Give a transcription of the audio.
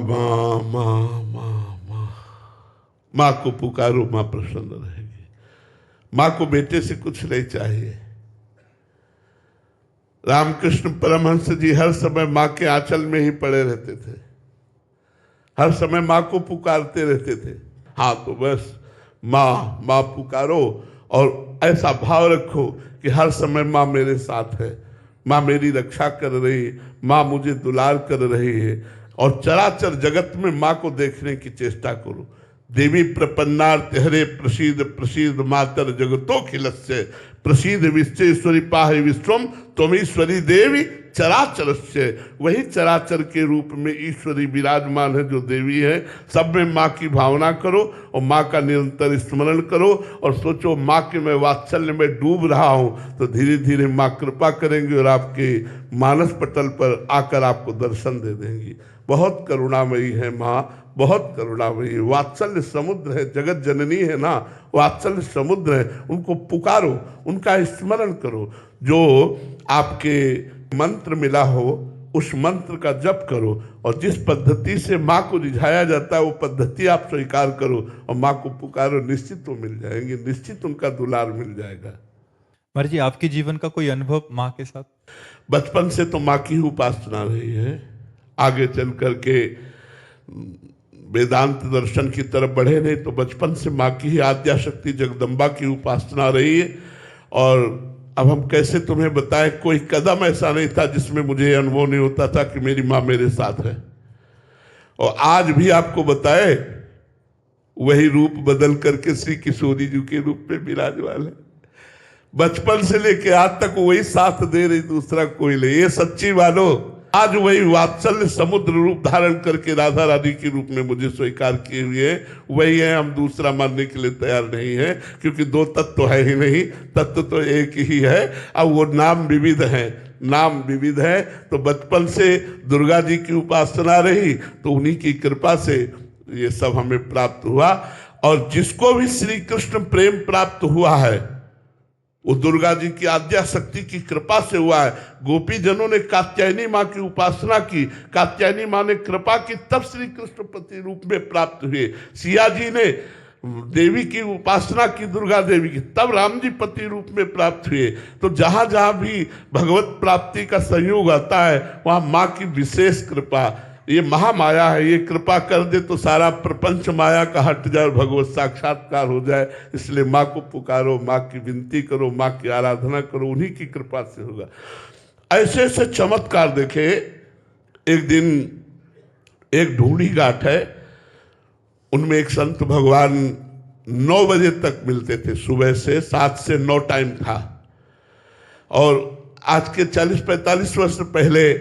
माँ माँ माँ माँ माँ, माँ को पुकारो, माँ प्रसन्न रहेगी। माँ को बेटे से कुछ नहीं चाहिए। रामकृष्ण परमहंस जी हर समय माँ के आंचल में ही पड़े रहते थे, हर समय माँ को पुकारते रहते थे। हाँ, तो बस माँ माँ पुकारो और ऐसा भाव रखो कि हर समय माँ मेरे साथ है, माँ मेरी रक्षा कर रही है, माँ मुझे दुलार कर रही है। और चराचर जगत में माँ को देखने की चेष्टा करो। देवी प्रपन्नार्थ हरे प्रसीद प्रसीद मातर जगतोखिलस्य प्रसीद विश्वेश्वरी पाहि विश्वम त्वमीश्वरी देवी चराचरस्य। वही चराचर के रूप में ईश्वरी विराजमान है जो देवी है। सब में माँ की भावना करो और माँ का निरंतर स्मरण करो और सोचो माँ के मैं वात्सल्य में डूब रहा हूँ, तो धीरे धीरे माँ कृपा करेंगी और आपके मानस पटल पर आकर आपको दर्शन दे देंगी। बहुत करुणामयी है माँ, बहुत करुणामयी। वात्सल्य समुद्र है, जगत जननी है ना, वात्सल्य समुद्र है। उनको पुकारो, उनका स्मरण करो। जो आपके मंत्र मिला हो उस मंत्र का जप करो और जिस पद्धति से माँ को रिझाया जाता है वो पद्धति आप स्वीकार करो और माँ को पुकारो, निश्चित वो मिल जाएंगे, निश्चित उनका दुलार मिल जाएगा। महाराज जी, आपके जीवन का कोई अनुभव माँ के साथ? बचपन से तो माँ की ही उपासना रही है। आगे चल करके वेदांत दर्शन की तरफ बढ़े नहीं तो बचपन से माँ की ही आद्या शक्ति जगदम्बा की उपासना रही है। और अब हम कैसे तुम्हें बताएं, कोई कदम ऐसा नहीं था जिसमें मुझे अनुभव नहीं होता था कि मेरी माँ मेरे साथ है। और आज भी आपको बताए, वही रूप बदल करके श्री किशोरी जी के रूप में विराजमान है। बचपन से लेके आज तक वही साथ दे रही, दूसरा कोई नहीं। ये सच्ची मानो, आज वही वात्सल्य समुद्र रूप धारण करके राधा रानी के रूप में मुझे स्वीकार किए हुए वही है। हम दूसरा मानने के लिए तैयार नहीं है, क्योंकि दो तत्व तो है ही नहीं, तत्व तो एक ही है। अब वो नाम विविध है, नाम विविध है। तो बचपन से दुर्गा जी की उपासना रही तो उन्हीं की कृपा से ये सब हमें प्राप्त हुआ। और जिसको भी श्री कृष्ण प्रेम प्राप्त हुआ है वो दुर्गा जी की आद्या शक्ति की कृपा से हुआ है। गोपी जनों ने कात्यायनी माँ की उपासना की, कात्यायनी माँ ने कृपा की, तब श्री कृष्ण पति रूप में प्राप्त हुए। सिया जी ने देवी की उपासना की, दुर्गा देवी की, तब राम जी पति रूप में प्राप्त हुए। तो जहाँ जहाँ भी भगवत प्राप्ति का संयोग आता है वहाँ माँ की विशेष कृपा, ये महामाया है, ये कृपा कर दे तो सारा प्रपंच माया का हट जाए, भगवत साक्षात्कार हो जाए। इसलिए माँ को पुकारो, माँ की विनती करो, माँ की आराधना करो, उन्हीं की कृपा से होगा। ऐसे ऐसे चमत्कार देखे। एक दिन एक ढूंढी घाट है, उनमें एक संत भगवान 9 बजे तक मिलते थे, सुबह से 7 से 9 टाइम था। और आज के 40-45 वर्ष पहले